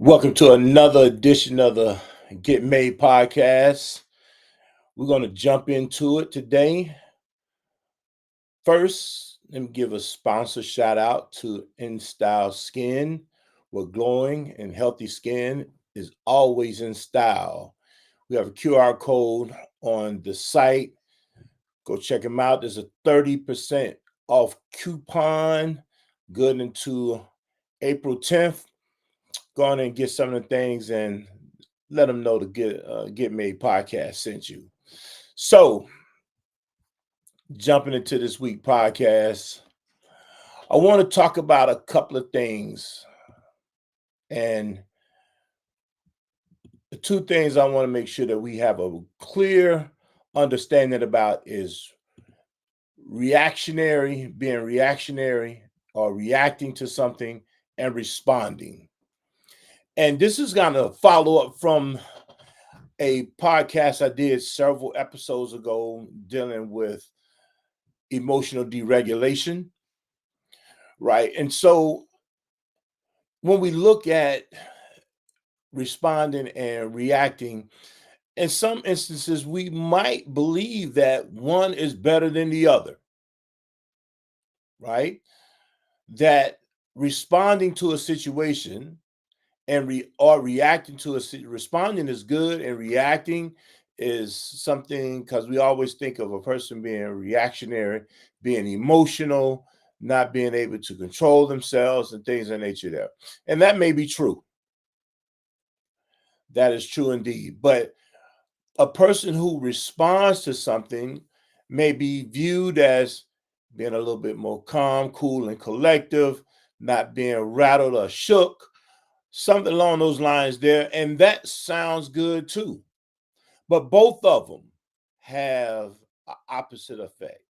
Welcome to another edition of the Get Made podcast. We're going to jump into it today. First, let me give a sponsor shout out to In Style Skin, where glowing and healthy skin is always in style. We have a QR code on the site. Go check them out. There's a 30% off coupon good into April 10th. Go on and get some of the things and let them know the Get Made podcast sent you. So, jumping into this week podcast, I want to talk about a couple of things. And the two things I want to make sure that we have a clear understanding about is being reactionary or reacting to something, and responding. And this is going to follow up from a podcast I did several episodes ago dealing with emotional deregulation, right? And so when we look at responding and reacting, in some instances, we might believe that one is better than the other, right? That responding to a situation and or reacting to responding is good, and reacting is something, because we always think of a person being reactionary, being emotional, not being able to control themselves and things of that nature there. And that may be true. That is true indeed. But a person who responds to something may be viewed as being a little bit more calm, cool, and collective, not being rattled or shook, something along those lines there. And that sounds good too. But both of them have an opposite effect,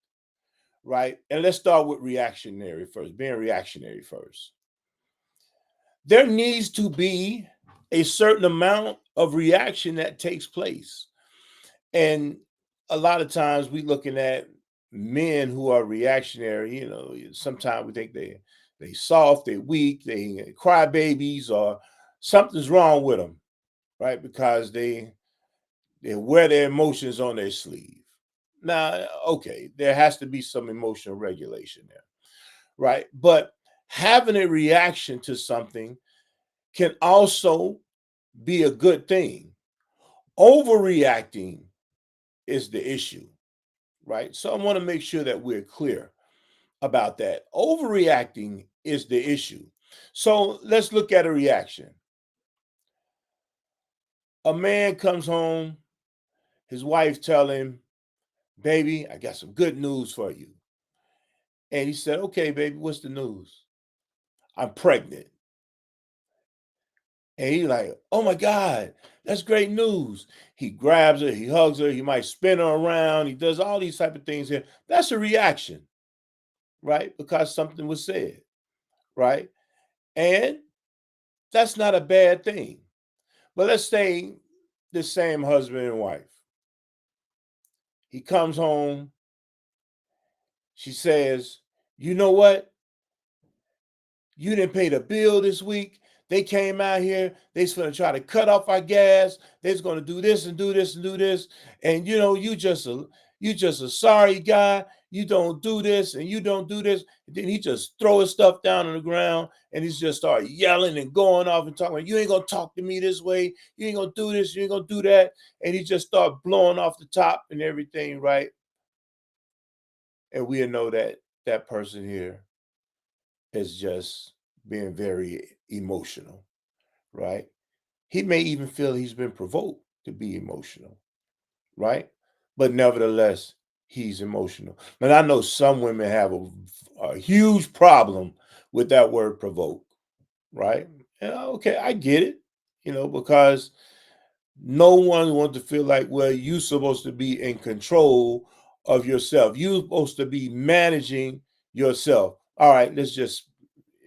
right? And let's start with reactionary first, being reactionary first. There needs to be a certain amount of reaction that takes place. And a lot of times we looking at men who are reactionary, sometimes we think they soft, they weak, they cry babies, or something's wrong with them, right? Because they wear their emotions on their sleeve. Now, okay, there has to be some emotional regulation there, right? But having a reaction to something can also be a good thing. Overreacting is the issue, right? So I want to make sure that we're clear about that. Overreacting is the issue. So let's look at a reaction. A man comes home, his wife tell him, "Baby, I got some good news for you." And he said, "Okay, baby, what's the news?" "I'm pregnant." And he's like, "Oh my God, that's great news." He grabs her, he hugs her, he might spin her around, he does all these type of things here. That's a reaction, right? Because something was said, right? And that's not a bad thing. But let's say the same husband and wife. He comes home, she says, "You know what? You didn't pay the bill this week. They came out here. They's gonna try to cut off our gas. They's gonna do this and do this and do this. And you just a sorry guy. You don't do this and you don't do this." And then he just throw his stuff down on the ground and he's just start yelling and going off and talking. "You ain't gonna talk to me this way. You ain't gonna do this. You ain't gonna do that." And he just start blowing off the top and everything, right? And we know that that person here is just being very emotional, right? He may even feel he's been provoked to be emotional, right? But nevertheless, he's emotional. And I know some women have a huge problem with that word provoke, right? And okay, I get it, because no one wants to feel like, well, you're supposed to be in control of yourself. You're supposed to be managing yourself. All right, let's just,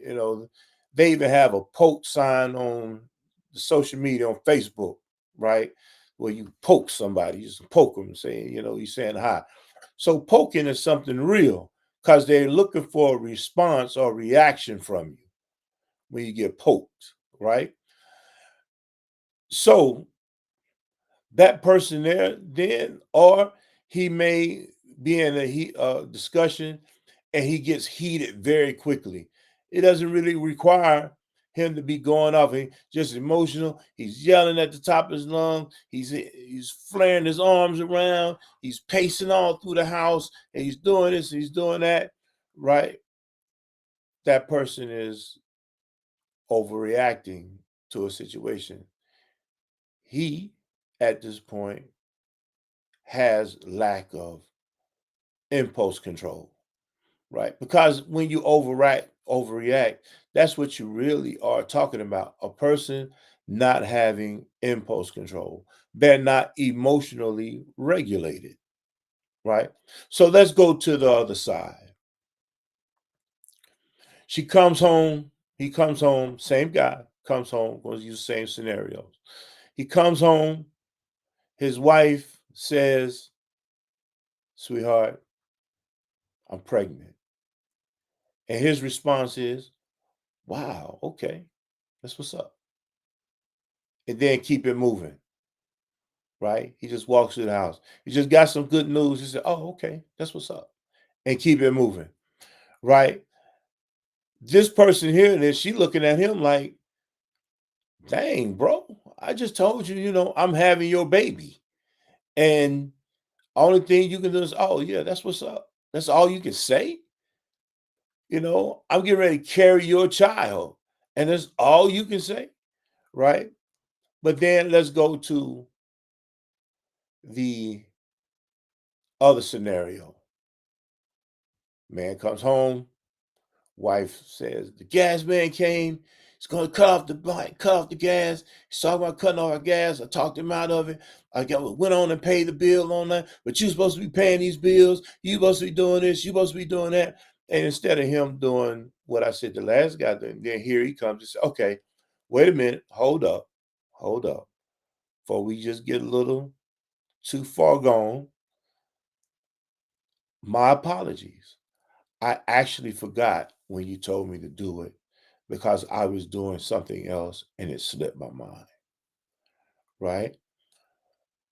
you know, they even have a poke sign on the social media on Facebook, right? Where you poke somebody, you just poke them, saying, you're saying hi. So poking is something real because they're looking for a response or reaction from you when you get poked, right? So that person there then, or he may be in a discussion and he gets heated very quickly. It doesn't really require him to be going off. He just emotional. He's yelling at the top of his lungs. He's flaring his arms around. He's pacing all through the house, and he's doing this, and he's doing that. Right? That person is overreacting to a situation. He, at this point, has lack of impulse control, right? Because when you overreact, that's what you really are talking about. A person not having impulse control. They're not emotionally regulated, right? So let's go to the other side. She comes home, he comes home, same guy comes home, going to use the same scenarios. He comes home, his wife says, "Sweetheart, I'm pregnant." And his response is, "Wow, okay, that's what's up." And then keep it moving, right? He just walks through the house. He just got some good news. He said, "Oh, okay, that's what's up." And keep it moving, right? This person here, then she looking at him like, "Dang, bro, I just told you, I'm having your baby. And only thing you can do is, oh, yeah, that's what's up. That's all you can say. I'm getting ready to carry your child. And that's all you can say, right?" But then let's go to the other scenario. Man comes home, wife says, "The gas man came. He's going to cut off the gas. He's talking about cutting off our gas. I talked him out of it. Went on and paid the bill on that. But you're supposed to be paying these bills. You're supposed to be doing this. You're supposed to be doing that." And instead of him doing what I said the last guy did, then here he comes and says, "Okay, wait a minute. Hold up. Before we just get a little too far gone, my apologies. I actually forgot when you told me to do it because I was doing something else and it slipped my mind, right?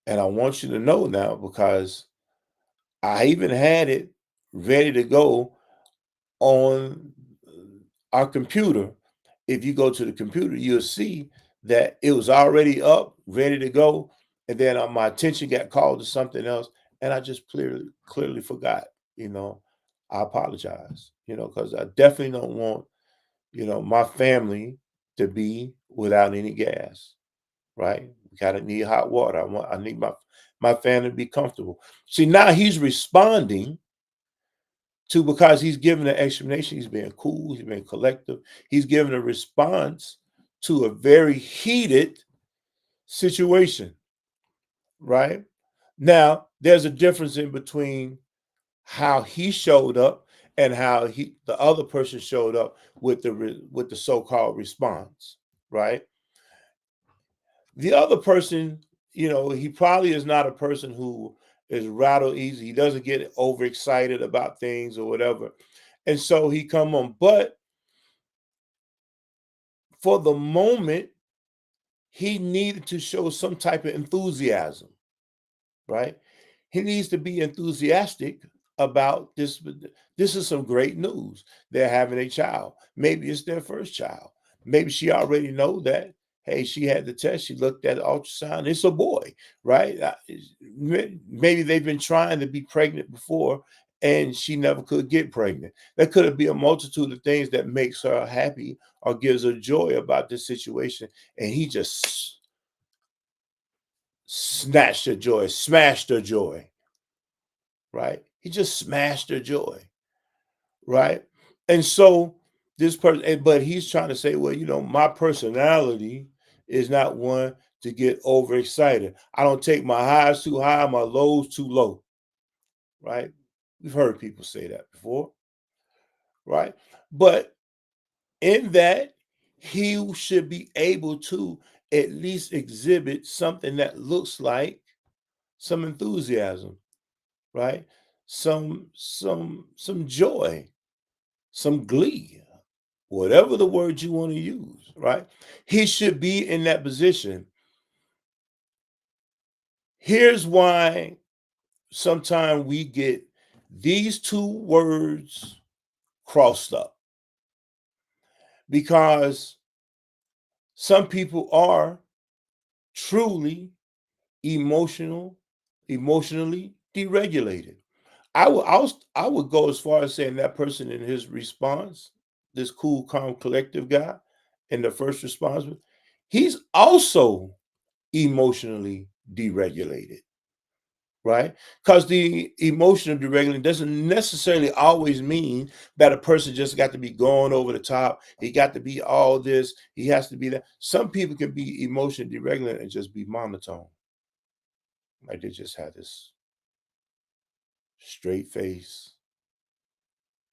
And I want you to know now because I even had it ready to go on our computer. If you go to the computer, you'll see that it was already up, ready to go. And then my attention got called to something else. And I just clearly forgot, you know, I apologize, because I definitely don't want my family to be without any gas, right? We gotta need hot water. I need my family to be comfortable. See, now he's responding to because he's giving an explanation, he's being cool, he's being collective, he's giving a response to a very heated situation, right? Now, there's a difference in between how he showed up and how the other person showed up with with the so-called response, right? The other person, he probably is not a person who is rattle easy. He doesn't get overexcited about things or whatever. And so he come on. But for the moment, he needed to show some type of enthusiasm, right? He needs to be enthusiastic about this. This is some great news. They're having a child. Maybe it's their first child. Maybe she already know that. Hey, she had the test. She looked at the ultrasound. It's a boy, right? Maybe they've been trying to be pregnant before, and she never could get pregnant. There could be a multitude of things that makes her happy or gives her joy about this situation, and he just snatched her joy, smashed her joy, right? He just smashed her joy, right? And so this person, but he's trying to say, well, my personality is not one to get overexcited. I don't take my highs too high, my lows too low, right? We've heard people say that before, right? But in that, he should be able to at least exhibit something that looks like some enthusiasm, right? Some joy, some glee, whatever the word you want to use, right? He should be in that position. Here's why sometimes we get these two words crossed up, because some people are truly emotional, emotionally deregulated. I would go as far as saying that person in his response, this cool, calm, collective guy, in the first response, he's also emotionally deregulated, right? Because the emotional deregulating doesn't necessarily always mean that a person just got to be going over the top. He got to be all this. He has to be that. Some people can be emotionally deregulated and just be monotone, like they just had this straight face,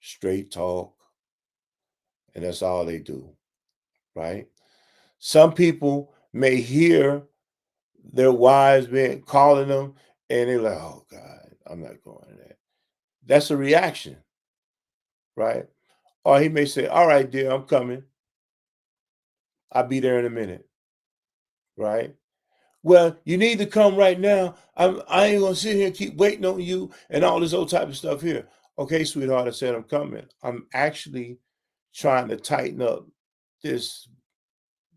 straight talk, and that's all they do, right? Some people may hear their wives being calling them, and they're like, "Oh God, I'm not going to that." That's a reaction, right? Or he may say, "All right, dear, I'm coming. I'll be there in a minute," right? Well, you need to come right now. I ain't gonna sit here and keep waiting on you and all this old type of stuff here. Okay, sweetheart, I said I'm coming. I'm actually trying to tighten up this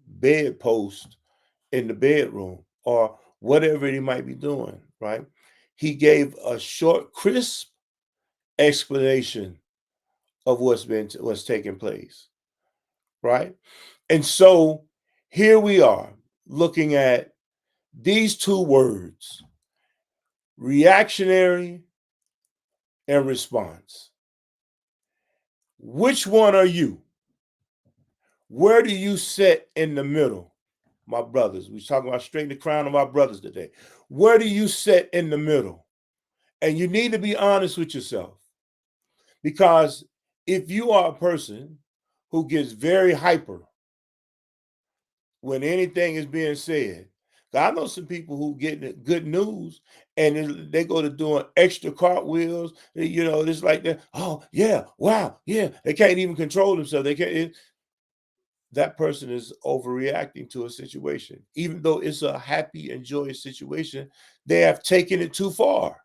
bedpost in the bedroom or whatever he might be doing, right? He gave a short, crisp explanation of what's taking place, right? And so here we are looking at these two words, reactionary and response. Which one are you? Where do you sit in the middle, my brothers? We're talking about straightening the crown of our brothers today. Where do you sit in the middle? And you need to be honest with yourself, because if you are a person who gets very hyper when anything is being said, I know some people who get good news and they go to doing extra cartwheels. It's like that. Oh yeah, wow, yeah. They can't even control themselves. They can't. That person is overreacting to a situation, even though it's a happy and joyous situation. They have taken it too far,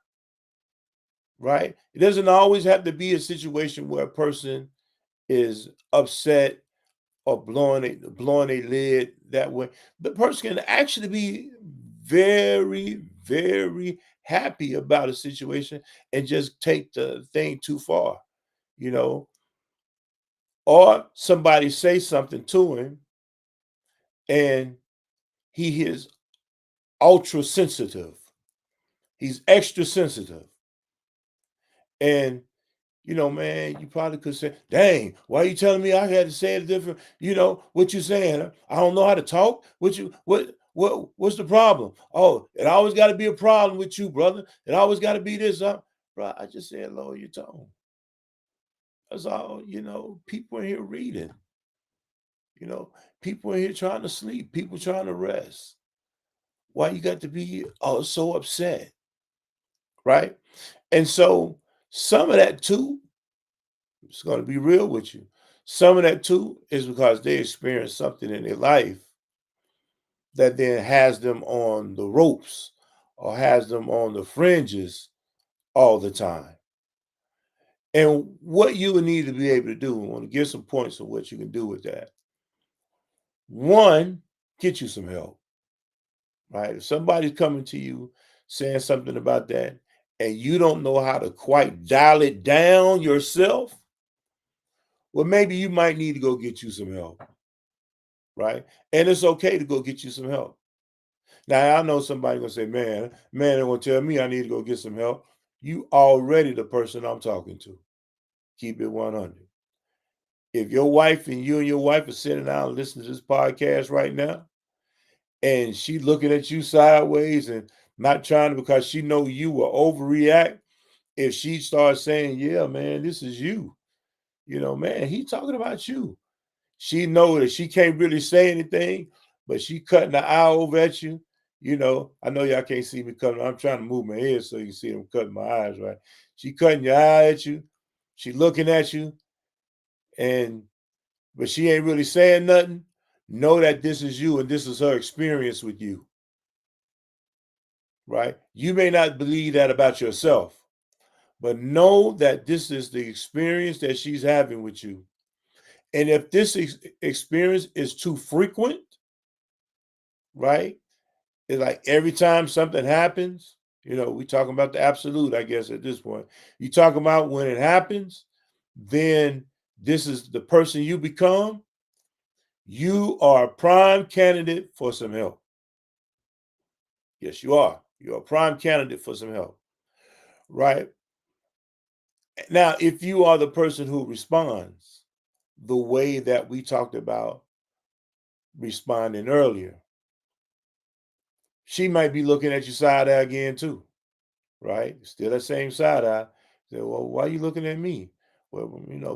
right? It doesn't always have to be a situation where a person is upset or blowing a lid that way. The person can actually be very, very happy about a situation and just take the thing too far, you know. Or somebody say something to him and he is ultra sensitive. He's extra sensitive. And man, you probably could say, dang, why are you telling me I had to say it different? What you saying? I don't know how to talk. What's the problem? Oh, it always got to be a problem with you, brother. It always got to be this. Bro, I just said lower your tone. That's all, people in here reading, you know, people in here trying to sleep, people trying to rest. Why you got to be so upset, right? And so some of that too, it's going to be real with you. Some of that too is because they experienced something in their life that then has them on the ropes or has them on the fringes all the time. And what you would need to be able to do, I want to give some points of what you can do with that. One, get you some help, right? If somebody's coming to you saying something about that and you don't know how to quite dial it down yourself, well, maybe you might need to go get you some help, right? And it's okay to go get you some help. Now I know somebody gonna say, man, they're gonna tell me I need to go get some help. You already the person I'm talking to. Keep it 100. If your wife and you and your wife are sitting down and listening to this podcast right now, and she looking at you sideways and not trying to, because she know you will overreact. If she starts saying, yeah, man, this is you, man, he talking about you. She know that she can't really say anything, but she cutting the eye over at you. I know y'all can't see me cutting. I'm trying to move my head so you can see them cutting my eyes, right? She cutting your eye at you. She looking at you, but she ain't really saying nothing. Know that this is you and this is her experience with you. right? You may not believe that about yourself, but know that this is the experience that she's having with you. And if this experience is too frequent, right? It's like every time something happens, we talking about the absolute, I guess, at this point. You talk about when it happens, then this is the person you become. You are a prime candidate for some help. Yes, you are. You're a prime candidate for some help, right? Now, if you are the person who responds the way that we talked about responding earlier, she might be looking at you side eye again too, right? Still that same side eye. Say, well, why are you looking at me? Well,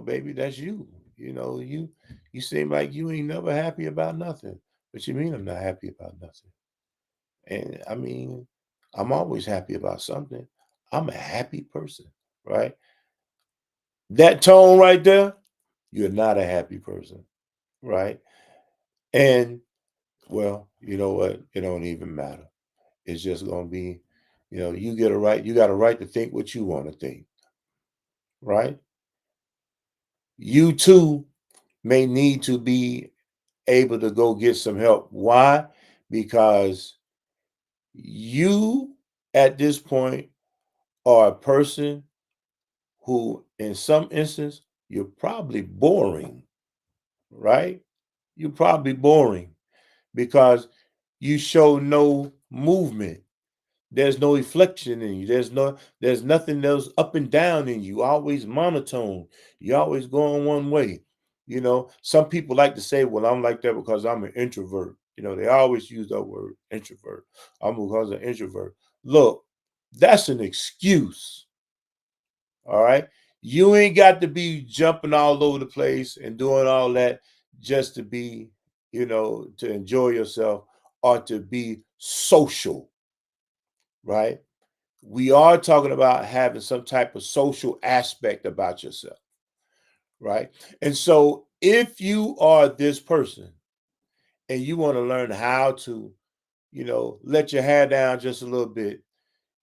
baby, that's you. You seem like you ain't never happy about nothing. But you mean I'm not happy about nothing? And I mean, I'm always happy about something. I'm a happy person, right? That tone right there, you're not a happy person, right? And well, you know what? It don't even matter. It's just gonna be, you got a right to think what you want to think, right? You too may need to be able to go get some help. Why? Because you at this point are a person who, in some instance, you're probably boring, right? You're probably boring because you show no movement. There's no inflection in you. There's nothing else up and down in you. Always monotone. You always going one way. Some people like to say, well, I'm like that because I'm an introvert. They always use that word introvert. I'm because I'm an introvert. Look, that's an excuse. All right. You ain't got to be jumping all over the place and doing all that just to be, to enjoy yourself or to be social, right? We are talking about having some type of social aspect about yourself, right? And so if you are this person and you want to learn how to, let your hair down just a little bit,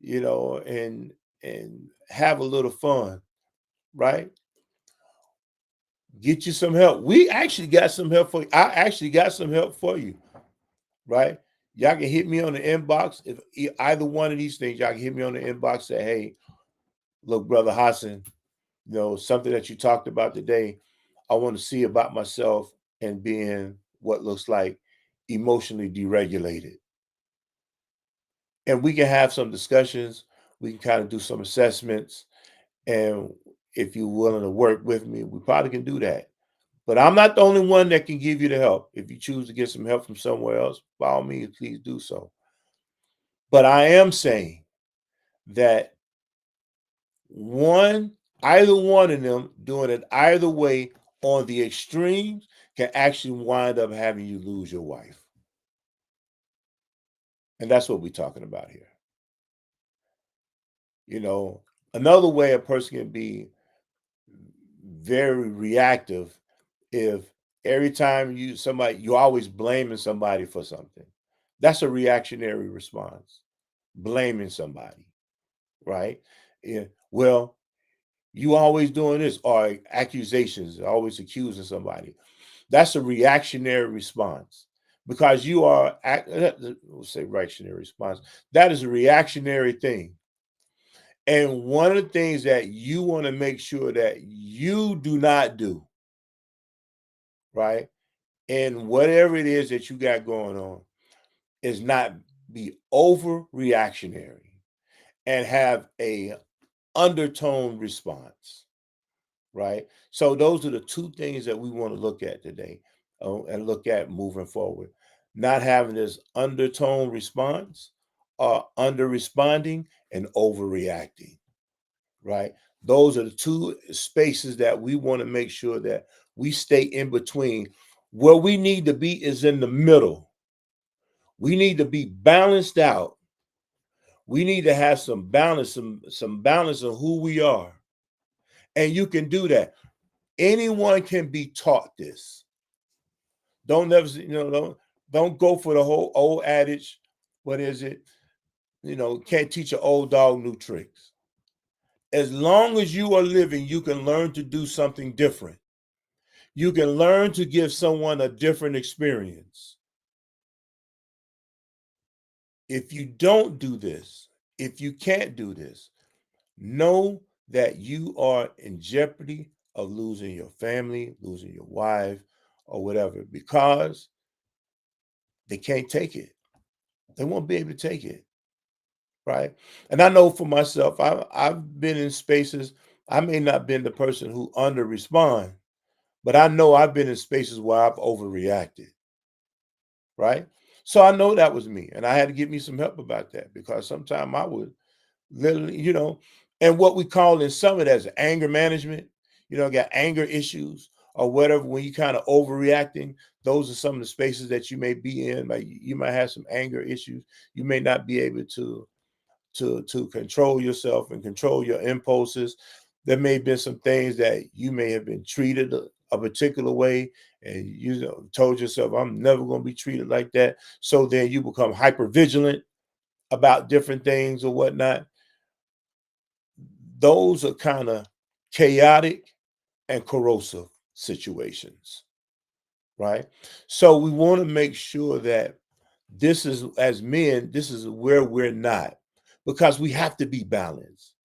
and have a little fun, right? Get you some help. We actually got some help for you. I actually got some help for you, right? Y'all can hit me on the inbox. If either one of these things, y'all can hit me on the inbox. Say, hey, look, brother Hassan, something that you talked about today. I want to see about myself and being what looks like emotionally deregulated. And we can have some discussions. We can kind of do some assessments. And if you're willing to work with me, we probably can do that. But I'm not the only one that can give you the help. If you choose to get some help from somewhere else, by all means, please do so. But I am saying that either one of them doing it either way on the extremes can actually wind up having you lose your wife. And that's what we're talking about here. You know, Another way a person can be very reactive if every time you're always blaming somebody for something. That's a reactionary response. Blaming somebody, right? Yeah. Well, you always doing this, or accusations, always accusing somebody. That's a reactionary response because we'll say reactionary response. That is a reactionary thing. And one of the things that you want to make sure that you do not do, right? And whatever it is that you got going on, is not be overreactionary and have a undertone response, right? So those are the two things that we want to look at today, and look at moving forward. Not having this undertone response, or under responding and overreacting, right? Those are the two spaces that we want to make sure that we stay in between. Where we need to be is in the middle. We need to be balanced out. We need to have some balance, some balance of who we are. And you can do that. Anyone can be taught this. Don't never, don't go for the whole old adage. What is it? Can't teach an old dog new tricks. As long as you are living, you can learn to do something different. You can learn to give someone a different experience. If you don't do this, if you can't do this, know that you are in jeopardy of losing your family, losing your wife, or whatever, because they can't take it. They won't be able to take it, right? And I know for myself, I've been in spaces. I may not been the person who under respond, but I know I've been in spaces where I've overreacted, right? So I know that was me, and I had to get me some help about that because sometimes I would literally, and what we call in some of that is anger management. Got anger issues or whatever. When you kind of overreacting, those are some of the spaces that you may be in. Like you might have some anger issues. You may not be able to control yourself and control your impulses. There may have been some things that you may have been treated a particular way, and told yourself, "I'm never going to be treated like that." So then you become hyper vigilant about different things or whatnot. Those are kind of chaotic and corrosive situations, right? So we want to make sure that this is, as men, this is where we're not, because we have to be balanced,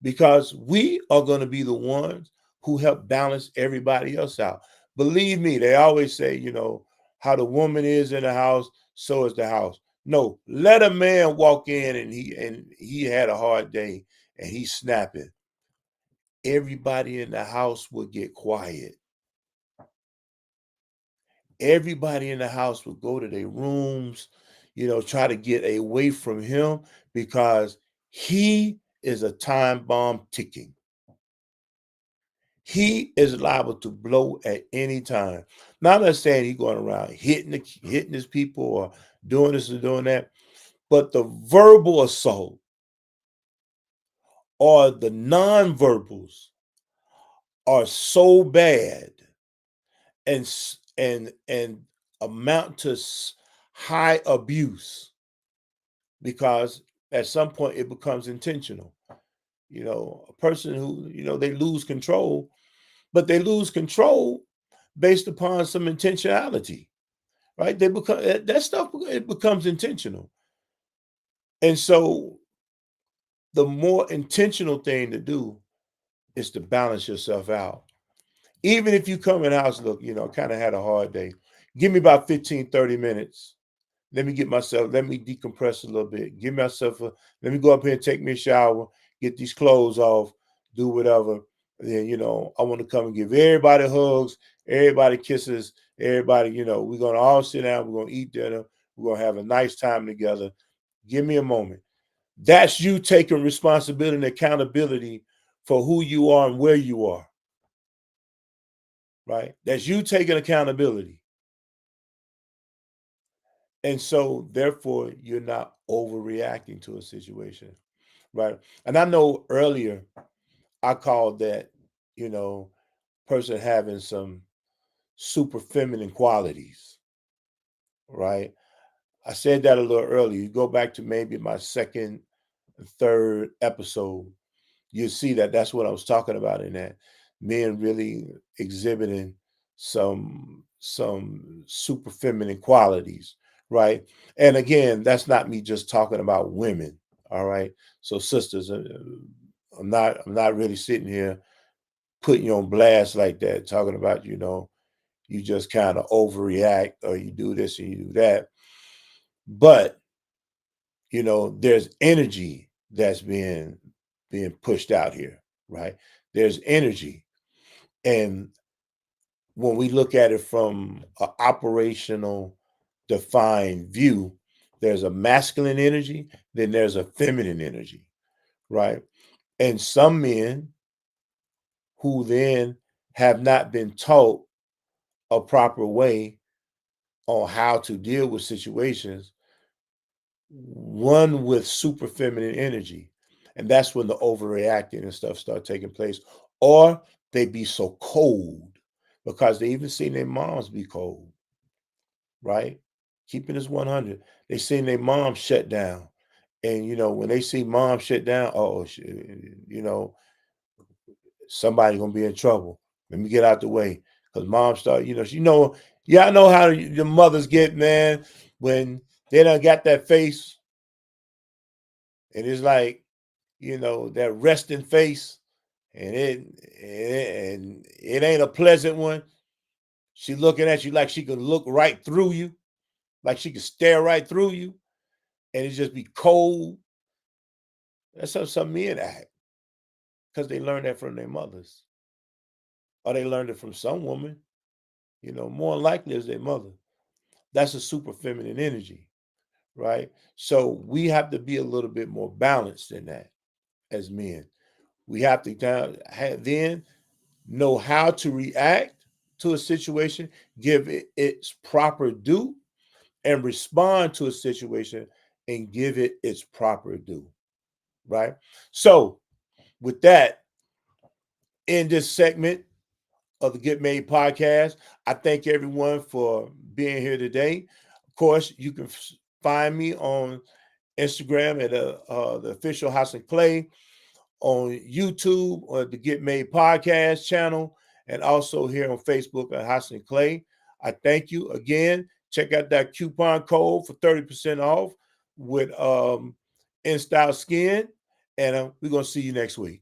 because we are going to be the ones who help balance everybody else out. Believe me, they always say, how the woman is in the house, so is the house. No, let a man walk in and he had a hard day and he's snapping. Everybody in the house would get quiet. Everybody in the house would go to their rooms, try to get away from him, because he is a time bomb ticking. He is liable to blow at any time. Now, I'm not saying he's going around hitting his people or doing this or doing that, but the verbal assault or the nonverbals are so bad and amount to high abuse, because at some point it becomes intentional. A person who, they lose control, but they lose control based upon some intentionality, right? They become that stuff, it becomes intentional. And so the more intentional thing to do is to balance yourself out. Even if you come in the house, look, kind of had a hard day. Give me about 15, 30 minutes. Let me decompress a little bit. Let me go up here and take me a shower, get these clothes off, do whatever. Then, I want to come and give everybody hugs, everybody kisses, everybody, we're going to all sit down, we're going to eat dinner, we're going to have a nice time together. Give me a moment. That's you taking responsibility and accountability for who you are and where you are, right? That's you taking accountability. And so, therefore, you're not overreacting to a situation, right? And I know earlier I called that, you know, person having some super feminine qualities, right? I said that a little earlier. You go back to maybe my second, third episode, you see that that's what I was talking about in that. Men really exhibiting some super feminine qualities, right? And again, that's not me just talking about women, all right? So sisters, I'm not really sitting here putting you on blast like that, talking about, you just kind of overreact or you do this and you do that. But, there's energy that's being pushed out here, right? There's energy. And when we look at it from an operational defined view, there's a masculine energy, then there's a feminine energy, right? And some men who then have not been taught a proper way on how to deal with situations, one with super feminine energy. And that's when the overreacting and stuff start taking place. Or they be so cold because they even seen their moms be cold, right? Keeping this 100. They seen their mom shut down And when they see mom shut down, oh, somebody's gonna be in trouble. Let me get out the way, because mom start, y'all know how the mothers get, man, when they done got that face, and it's like, that resting face, and it ain't a pleasant one. She looking at you like she could look right through you, like she could stare right through you, and it just be cold. That's how some men act, because they learned that from their mothers, or they learned it from some woman. More likely is their mother. That's a super feminine energy, right? So we have to be a little bit more balanced than that as men. We have to then know how to react to a situation, give it its proper due, and respond to a situation and give it its proper due, right? So, with that, in this segment of the Get Made podcast, I thank everyone for being here today. Of course, you can find me on Instagram at the official House and Clay, on YouTube or the Get Made podcast channel, and also here on Facebook at House and Clay. I thank you again. Check out that coupon code for 30% off with In Style Skin, and we're gonna see you next week.